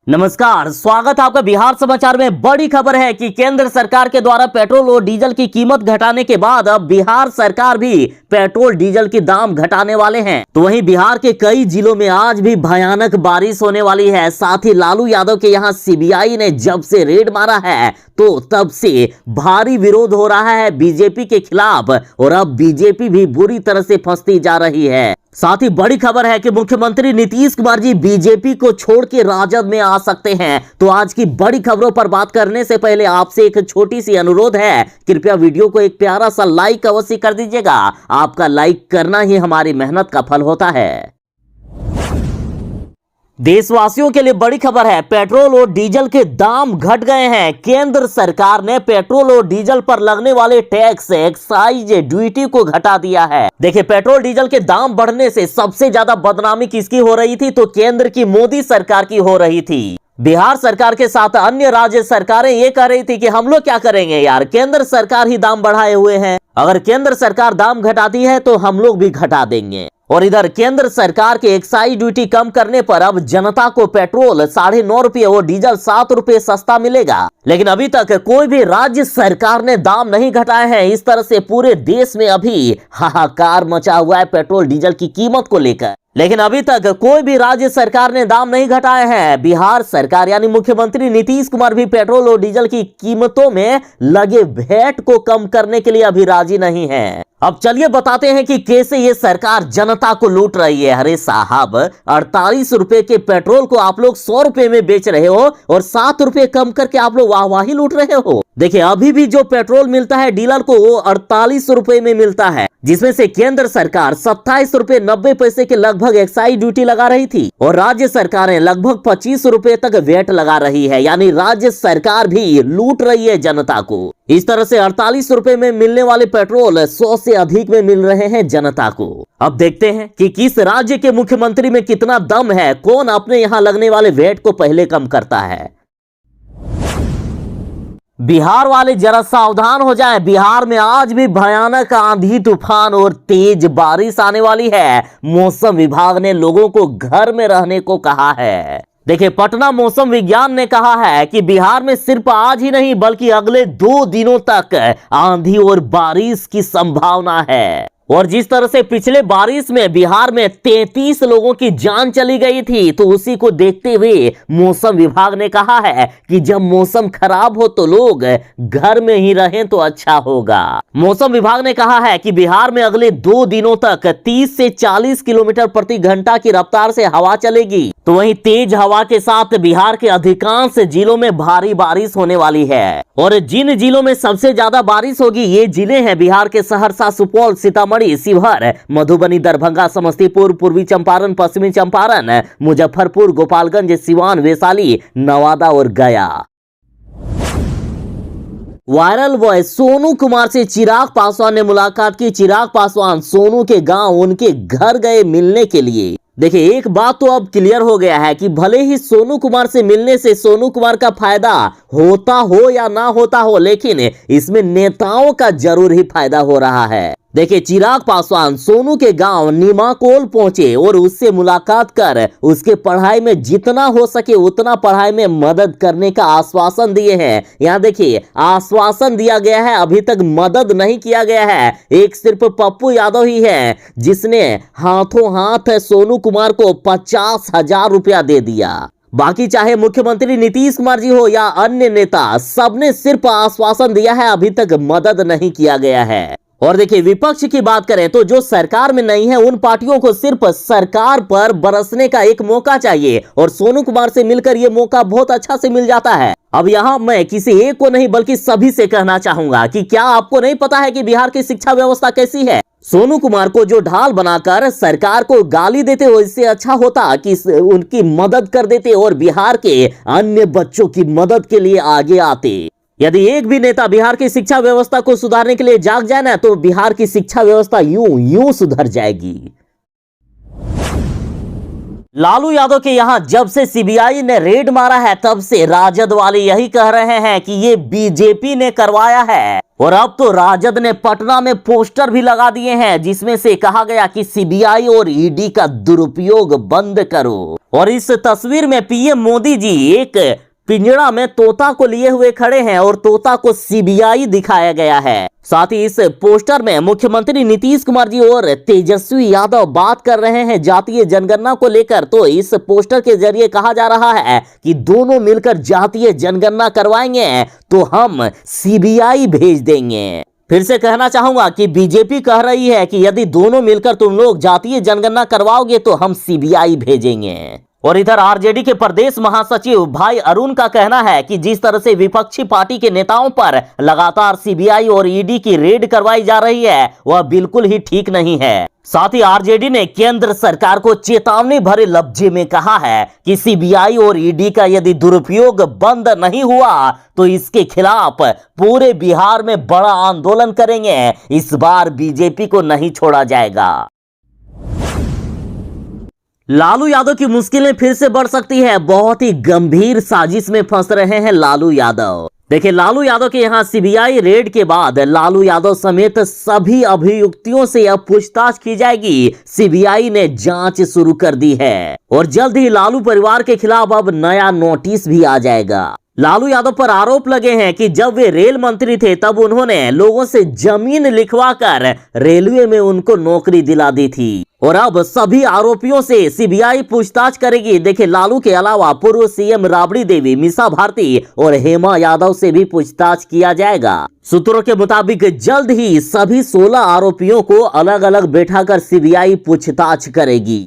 नमस्कार, स्वागत है आपका बिहार समाचार में। बड़ी खबर है कि केंद्र सरकार के द्वारा पेट्रोल और डीजल की कीमत घटाने के बाद अब बिहार सरकार भी पेट्रोल डीजल के दाम घटाने वाले हैं। तो वहीं बिहार के कई जिलों में आज भी भयानक बारिश होने वाली है। साथ ही लालू यादव के यहाँ सीबीआई ने जब से रेड मारा है तो तब से भारी विरोध हो रहा है बीजेपी के खिलाफ, और अब बीजेपी भी बुरी तरह से फंसती जा रही है। साथ ही बड़ी खबर है कि मुख्यमंत्री नीतीश कुमार जी बीजेपी को छोड़ के राजद में आ सकते हैं। तो आज की बड़ी खबरों पर बात करने से पहले आपसे एक छोटी सी अनुरोध है, कृपया वीडियो को एक प्यारा सा लाइक अवश्य कर दीजिएगा। आपका लाइक करना ही हमारी मेहनत का फल होता है। देशवासियों के लिए बड़ी खबर है, पेट्रोल और डीजल के दाम घट गए हैं। केंद्र सरकार ने पेट्रोल और डीजल पर लगने वाले टैक्स, एक्साइज ड्यूटी को घटा दिया है। देखिए, पेट्रोल डीजल के दाम बढ़ने से सबसे ज्यादा बदनामी किसकी हो रही थी? तो केंद्र की मोदी सरकार की हो रही थी। बिहार सरकार के साथ अन्य राज्य सरकारें ये कह रही थी कि हम लोग क्या करेंगे यार, केंद्र सरकार ही दाम बढ़ाए हुए हैं, अगर केंद्र सरकार दाम घटाती है तो हम लोग भी घटा देंगे। और इधर केंद्र सरकार के एक्साइज ड्यूटी कम करने पर अब जनता को पेट्रोल 9.5 रुपये और डीजल 7 रुपये सस्ता मिलेगा। लेकिन अभी तक कोई भी राज्य सरकार ने दाम नहीं घटाए हैं। इस तरह से पूरे देश में अभी हाहाकार मचा हुआ है पेट्रोल डीजल की कीमत को लेकर। लेकिन अभी तक कोई भी राज्य सरकार ने दाम नहीं घटाए हैं। बिहार सरकार यानी मुख्यमंत्री नीतीश कुमार भी पेट्रोल और डीजल की कीमतों में लगे वैट को कम करने के लिए अभी राजी नहीं है। अब चलिए बताते हैं कि कैसे ये सरकार जनता को लूट रही है। अरे साहब, 48 रुपए के पेट्रोल को आप लोग 100 रुपए में बेच रहे हो और 7 रुपए कम करके आप लोग वाहवाही लूट रहे हो। देखिए, अभी भी जो पेट्रोल मिलता है डीलर को वो 48 रुपए में मिलता है, जिसमें से केंद्र सरकार 27 रुपए 90 पैसे के लगभग एक्साइज ड्यूटी लगा रही थी और राज्य सरकारें लगभग 25 रुपए तक वेट लगा रही है। यानी राज्य सरकार भी लूट रही है जनता को। इस तरह से 48 रुपए में मिलने वाले पेट्रोल 100 से अधिक में मिल रहे हैं जनता को। अब देखते हैं कि किस राज्य के मुख्यमंत्री में कितना दम है, कौन अपने यहां लगने वाले वेट को पहले कम करता है। बिहार वाले जरा सावधान हो जाएं। बिहार में आज भी भयानक आंधी तूफान और तेज बारिश आने वाली है। मौसम विभाग ने लोगों को घर में रहने को कहा है। देखिए, पटना मौसम विज्ञान ने कहा है कि बिहार में सिर्फ आज ही नहीं बल्कि अगले 2 दिनों तक आंधी और बारिश की संभावना है। और जिस तरह से पिछले बारिश में बिहार में 33 लोगों की जान चली गई थी, तो उसी को देखते हुए मौसम विभाग ने कहा है कि जब मौसम खराब हो तो लोग घर में ही रहें तो अच्छा होगा। मौसम विभाग ने कहा है कि बिहार में अगले 2 दिनों तक 30 से 40 किलोमीटर प्रति घंटा की रफ्तार से हवा चलेगी। तो वहीं तेज हवा के साथ बिहार के अधिकांश जिलों में भारी बारिश होने वाली है। और जिन जिलों में सबसे ज्यादा बारिश होगी ये जिले हैं बिहार के सहरसा, सुपौल, सीतामढ़ी, शिवहर, मधुबनी, दरभंगा, समस्तीपुर, पूर्वी चंपारण, पश्चिमी चंपारण, मुजफ्फरपुर, गोपालगंज, सिवान, वैशाली, नवादा और गया। वायरल बॉय सोनू कुमार से चिराग पासवान ने मुलाकात की। चिराग पासवान सोनू के गांव उनके घर गए मिलने के लिए। देखिए, एक बात तो अब क्लियर हो गया है कि भले ही सोनू कुमार से मिलने से सोनू कुमार का फायदा होता हो या ना होता हो, लेकिन इसमें नेताओं का जरूर ही फायदा हो रहा है। देखिए, चिराग पासवान सोनू के गांव नीमाकोल पहुंचे और उससे मुलाकात कर उसके पढ़ाई में जितना हो सके उतना पढ़ाई में मदद करने का आश्वासन दिए हैं। यहाँ देखिए, आश्वासन दिया गया है, अभी तक मदद नहीं किया गया है। एक सिर्फ पप्पू यादव ही है जिसने हाथों हाथ सोनू कुमार को 50,000 रुपया दे दिया। बाकी चाहे मुख्यमंत्री नीतीश कुमार जी हो या अन्य नेता, सबने सिर्फ आश्वासन दिया है, अभी तक मदद नहीं किया गया है। और देखिए, विपक्ष की बात करें तो जो सरकार में नहीं है उन पार्टियों को सिर्फ सरकार पर बरसने का एक मौका चाहिए, और सोनू कुमार से मिलकर यह मौका बहुत अच्छा से मिल जाता है। अब यहाँ मैं किसी एक को नहीं बल्कि सभी से कहना चाहूंगा कि क्या आपको नहीं पता है कि बिहार की शिक्षा व्यवस्था कैसी है? सोनू कुमार को जो ढाल बनाकर सरकार को गाली देते हो, इससे अच्छा होता कि उनकी मदद कर देते और बिहार के अन्य बच्चों की मदद के लिए आगे आते। यदि एक भी नेता बिहार की शिक्षा व्यवस्था को सुधारने के लिए जाग जाए ना, तो बिहार की शिक्षा व्यवस्था यूं सुधर जाएगी। लालू यादव के यहां जब से सीबीआई ने रेड मारा है तब से राजद वाले यही कह रहे हैं कि ये बीजेपी ने करवाया है। और अब तो राजद ने पटना में पोस्टर भी लगा दिए हैं जिसमें से कहा गया कि सीबीआई और ईडी का दुरुपयोग बंद करो। और इस तस्वीर में पीएम मोदी जी एक पिंजड़ा में तोता को लिए हुए खड़े हैं और तोता को सीबीआई दिखाया गया है। साथ ही इस पोस्टर में मुख्यमंत्री नीतीश कुमार जी और तेजस्वी यादव बात कर रहे हैं जातीय जनगणना को लेकर। तो इस पोस्टर के जरिए कहा जा रहा है कि दोनों मिलकर जातीय जनगणना करवाएंगे तो हम सीबीआई भेज देंगे। फिर से कहना चाहूंगा कि बीजेपी कह रही है कि यदि दोनों मिलकर तुम लोग जातीय जनगणना करवाओगे तो हम सीबीआई भेजेंगे। और इधर आरजेडी के प्रदेश महासचिव भाई अरुण का कहना है कि जिस तरह से विपक्षी पार्टी के नेताओं पर लगातार सीबीआई और ईडी की रेड करवाई जा रही है वह बिल्कुल ही ठीक नहीं है। साथ ही आरजेडी ने केंद्र सरकार को चेतावनी भरे लफ्जे में कहा है कि सीबीआई और ईडी का यदि दुरुपयोग बंद नहीं हुआ तो इसके खिलाफ पूरे बिहार में बड़ा आंदोलन करेंगे। इस बार बीजेपी को नहीं छोड़ा जाएगा। लालू यादव की मुश्किलें फिर से बढ़ सकती है। बहुत ही गंभीर साजिश में फंस रहे हैं लालू यादव। देखिए, लालू यादव के यहां सीबीआई रेड के बाद लालू यादव समेत सभी अभियुक्तों से अब पूछताछ की जाएगी। सीबीआई ने जांच शुरू कर दी है और जल्द ही लालू परिवार के खिलाफ अब नया नोटिस भी आ जाएगा। लालू यादव पर आरोप लगे हैं कि जब वे रेल मंत्री थे तब उन्होंने लोगों से जमीन लिखवाकर रेलवे में उनको नौकरी दिला दी थी। और अब सभी आरोपियों से सीबीआई पूछताछ करेगी। देखिए, लालू के अलावा पूर्व सीएम राबड़ी देवी, मीसा भारती और हेमा यादव से भी पूछताछ किया जाएगा। सूत्रों के मुताबिक जल्द ही सभी 16 आरोपियों को अलग अलग बैठाकर सीबीआई पूछताछ करेगी।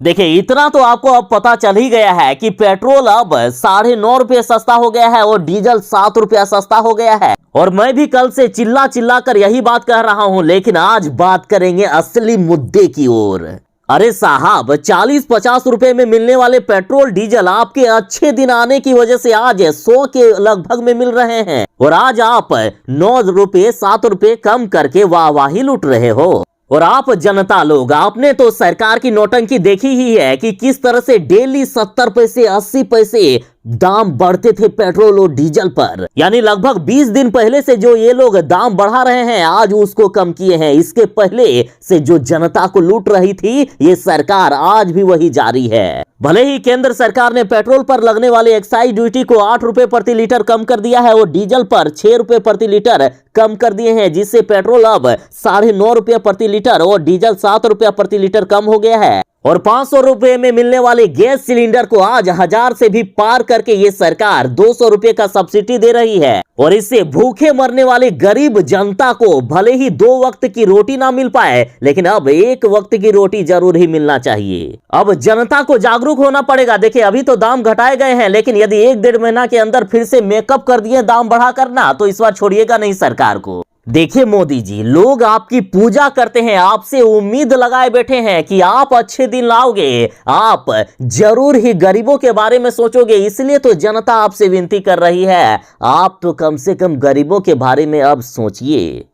देखिए, इतना तो आपको अब पता चल ही गया है कि पेट्रोल अब 9.5 रुपये सस्ता हो गया है और डीजल 7 रुपया सस्ता हो गया है। और मैं भी कल से चिल्ला चिल्ला कर यही बात कह रहा हूं, लेकिन आज बात करेंगे असली मुद्दे की ओर। अरे साहब, 40-50 रुपए में मिलने वाले पेट्रोल डीजल आपके अच्छे दिन आने की वजह से आज 100 के लगभग में मिल रहे हैं। और आज आप 9 रुपये 7 रुपये कम करके वाहवाही लूट रहे हो। और आप जनता लोग, आपने तो सरकार की नौटंकी देखी ही है कि किस तरह से डेली 70 पैसे 80 पैसे दाम बढ़ते थे पेट्रोल और डीजल पर। यानी लगभग 20 दिन पहले से जो ये लोग दाम बढ़ा रहे हैं आज उसको कम किए हैं। इसके पहले से जो जनता को लूट रही थी ये सरकार आज भी वही जारी है। भले ही केंद्र सरकार ने पेट्रोल पर लगने वाले एक्साइज ड्यूटी को 8 रुपए प्रति लीटर कम कर दिया है और डीजल पर 6 रुपए प्रति लीटर कम कर दिए हैं, जिससे पेट्रोल अब 9.5 रुपये प्रति लीटर और डीजल 7 रुपया प्रति लीटर कम हो गया है। और 500 रुपए में मिलने वाले गैस सिलेंडर को आज 1000 से भी पार करके ये सरकार 200 रुपए का सब्सिडी दे रही है। और इससे भूखे मरने वाले गरीब जनता को भले ही 2 वक्त की रोटी ना मिल पाए, लेकिन अब 1 वक्त की रोटी जरूर ही मिलना चाहिए। अब जनता को जागरूक होना पड़ेगा। देखिए, अभी तो दाम घटाए गए हैं, लेकिन यदि 1-1.5 महीना के अंदर फिर से मेकअप कर दिए दाम बढ़ा करना तो इस बार छोड़िएगा नहीं सरकार को। देखिए मोदी जी, लोग आपकी पूजा करते हैं, आपसे उम्मीद लगाए बैठे हैं कि आप अच्छे दिन लाओगे, आप जरूर ही गरीबों के बारे में सोचोगे। इसलिए तो जनता आपसे विनती कर रही है, आप तो कम से कम गरीबों के बारे में अब सोचिए।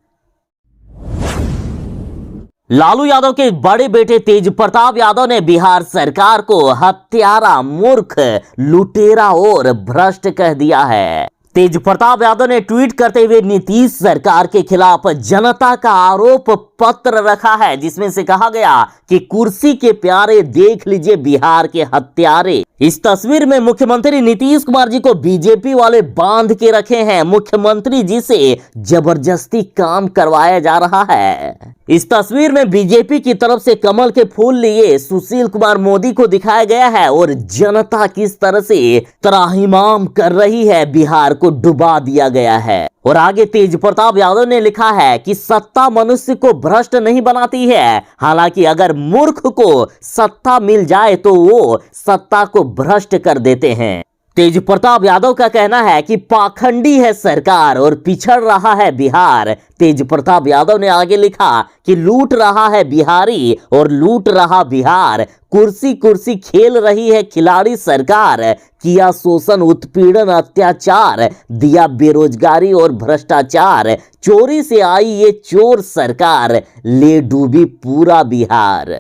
लालू यादव के बड़े बेटे तेज प्रताप यादव ने बिहार सरकार को हत्यारा, मूर्ख, लुटेरा और भ्रष्ट कह दिया है। तेज प्रताप यादव ने ट्वीट करते हुए नीतीश सरकार के खिलाफ जनता का आरोप पत्र रखा है, जिसमें से कहा गया कि कुर्सी के प्यारे देख लीजिए बिहार के हत्यारे। इस तस्वीर में मुख्यमंत्री नीतीश कुमार जी को बीजेपी वाले बांध के रखे हैं। मुख्यमंत्री जी से जबरदस्ती काम करवाया जा रहा है। इस तस्वीर में बीजेपी की तरफ से कमल के फूल लिए सुशील कुमार मोदी को दिखाया गया है और जनता किस तरह से त्राहिमाम कर रही है, बिहार को डुबा दिया गया है। और आगे तेज प्रताप यादव ने लिखा है कि सत्ता मनुष्य को भ्रष्ट नहीं बनाती है, हालांकि अगर मूर्ख को सत्ता मिल जाए तो वो सत्ता को भ्रष्ट कर देते हैं। तेज प्रताप यादव का कहना है कि पाखंडी है सरकार और पिछड़ रहा है बिहार। तेज प्रताप यादव ने आगे लिखा कि लूट रहा है बिहारी और लूट रहा बिहार, कुर्सी कुर्सी खेल रही है खिलाड़ी सरकार, किया शोषण उत्पीड़न अत्याचार, दिया बेरोजगारी और भ्रष्टाचार, चोरी से आई ये चोर सरकार, ले डूबी पूरा बिहार।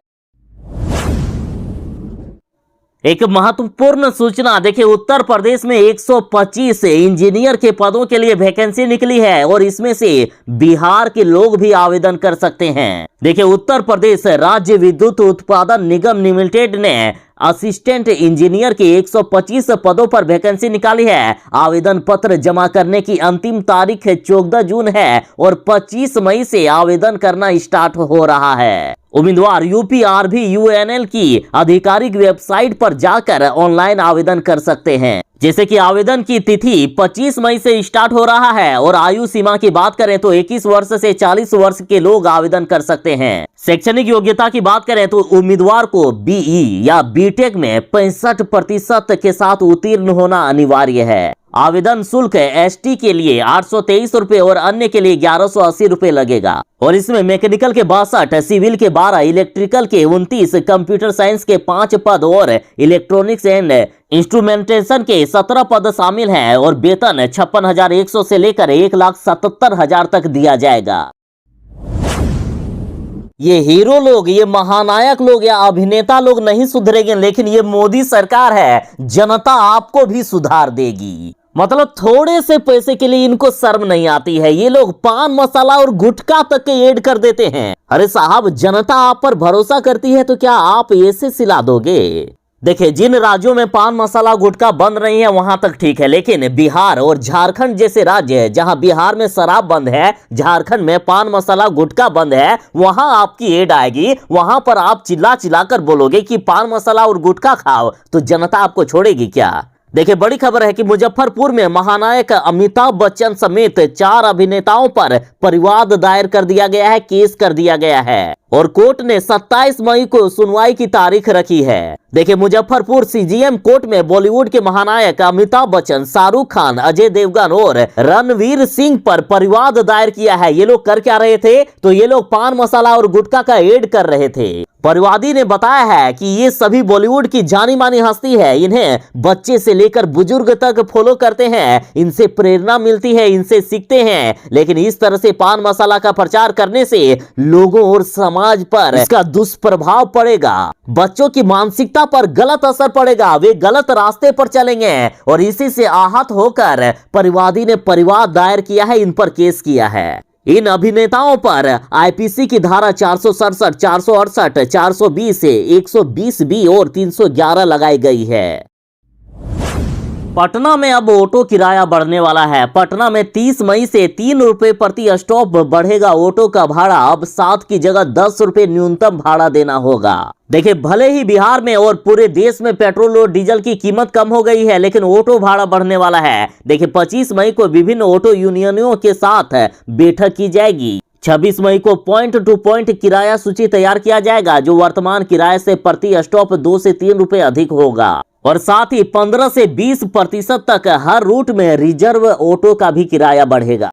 एक महत्वपूर्ण सूचना देखिए, उत्तर प्रदेश में 125 इंजीनियर के पदों के लिए वैकेंसी निकली है और इसमें से बिहार के लोग भी आवेदन कर सकते हैं। देखिए, उत्तर प्रदेश राज्य विद्युत उत्पादन निगम लिमिटेड ने असिस्टेंट इंजीनियर के 125 पदों पर वैकेंसी निकाली है। आवेदन पत्र जमा करने की अंतिम तारीख 14 जून है और 25 मई से आवेदन करना स्टार्ट हो रहा है। उम्मीदवार UPRV-UNL की आधिकारिक वेबसाइट पर जाकर ऑनलाइन आवेदन कर सकते हैं। जैसे कि आवेदन की तिथि 25 मई से स्टार्ट हो रहा है और आयु सीमा की बात करें तो 21 वर्ष से 40 वर्ष के लोग आवेदन कर सकते हैं। शैक्षणिक योग्यता की बात करें तो उम्मीदवार को BE या BTech में 65% के साथ उत्तीर्ण होना अनिवार्य है। आवेदन शुल्क ST के लिए 823 रुपए और अन्य के लिए 1180 रुपए लगेगा और इसमें मैकेनिकल के 62, सिविल के 12, इलेक्ट्रिकल के 29, कंप्यूटर साइंस के 5 पद और इलेक्ट्रॉनिक्स एंड इंस्ट्रूमेंटेशन के 17 पद शामिल हैं और वेतन 56,100 से लेकर 1,77,000 तक दिया जाएगा। ये हीरो लोग, ये महानायक लोग या अभिनेता लोग नहीं सुधरेंगे, लेकिन ये मोदी सरकार है, जनता आपको भी सुधार देगी। मतलब थोड़े से पैसे के लिए इनको शर्म नहीं आती है। ये लोग पान मसाला और गुटखा तक के ऐड कर देते हैं। अरे साहब, जनता आप पर भरोसा करती है तो क्या आप ऐसे सिला दोगे? देखिए, जिन राज्यों में पान मसाला गुटखा बंद नहीं है वहां तक ठीक है, लेकिन बिहार और झारखंड जैसे राज्य है जहां बिहार में शराब बंद है, झारखंड में पान मसाला गुटखा बंद है, वहां आपकी एड आएगी, वहां पर आप चिल्ला चिल्ला कर बोलोगे कि पान मसाला और गुटखा खाओ, तो जनता आपको छोड़ेगी क्या? देखिए, बड़ी खबर है कि मुजफ्फरपुर में महानायक अमिताभ बच्चन समेत 4 अभिनेताओं पर परिवाद दायर कर दिया गया है, केस कर दिया गया है और कोर्ट ने 27 मई को सुनवाई की तारीख रखी है। देखिए, मुजफ्फरपुर CGM कोर्ट में बॉलीवुड के महानायक अमिताभ बच्चन, शाहरुख खान, अजय देवगन और रणवीर सिंह पर परिवाद दायर किया है। ये लोग कर क्या रहे थे? तो ये लोग पान मसाला और गुटखा का ऐड कर रहे थे। परिवादी ने बताया है कि ये सभी बॉलीवुड की जानी मानी हस्ती है, इन्हें बच्चे से लेकर बुजुर्ग तक फॉलो करते हैं, इनसे प्रेरणा मिलती है, इनसे सीखते हैं। लेकिन इस तरह से पान मसाला का प्रचार करने से लोगों और समाज पर इसका दुष्प्रभाव पड़ेगा, बच्चों की मानसिकता पर गलत असर पड़ेगा, वे गलत रास्ते पर चलेंगे और इसी से आहत होकर परिवादी ने परिवाद दायर किया है, इन पर केस किया है। इन अभिनेताओं पर IPC की धारा 467, 468, 420, 120B और 311 लगाई गई है। पटना में अब ऑटो किराया बढ़ने वाला है। पटना में 30 मई से 3 रुपए प्रति स्टॉप बढ़ेगा ऑटो का भाड़ा। अब 7 की जगह 10 रुपए न्यूनतम भाड़ा देना होगा। देखिए, भले ही बिहार में और पूरे देश में पेट्रोल और डीजल की कीमत कम हो गई है, लेकिन ऑटो भाड़ा बढ़ने वाला है। देखिए, 25 मई को विभिन्न ऑटो यूनियनों के साथ बैठक की जाएगी। 26 मई को पॉइंट टू पॉइंट किराया सूची तैयार किया जाएगा, जो वर्तमान किराए से प्रति स्टॉप 2 से 3 रुपए अधिक होगा और साथ ही 15 से 20% तक हर रूट में रिजर्व ऑटो का भी किराया बढ़ेगा।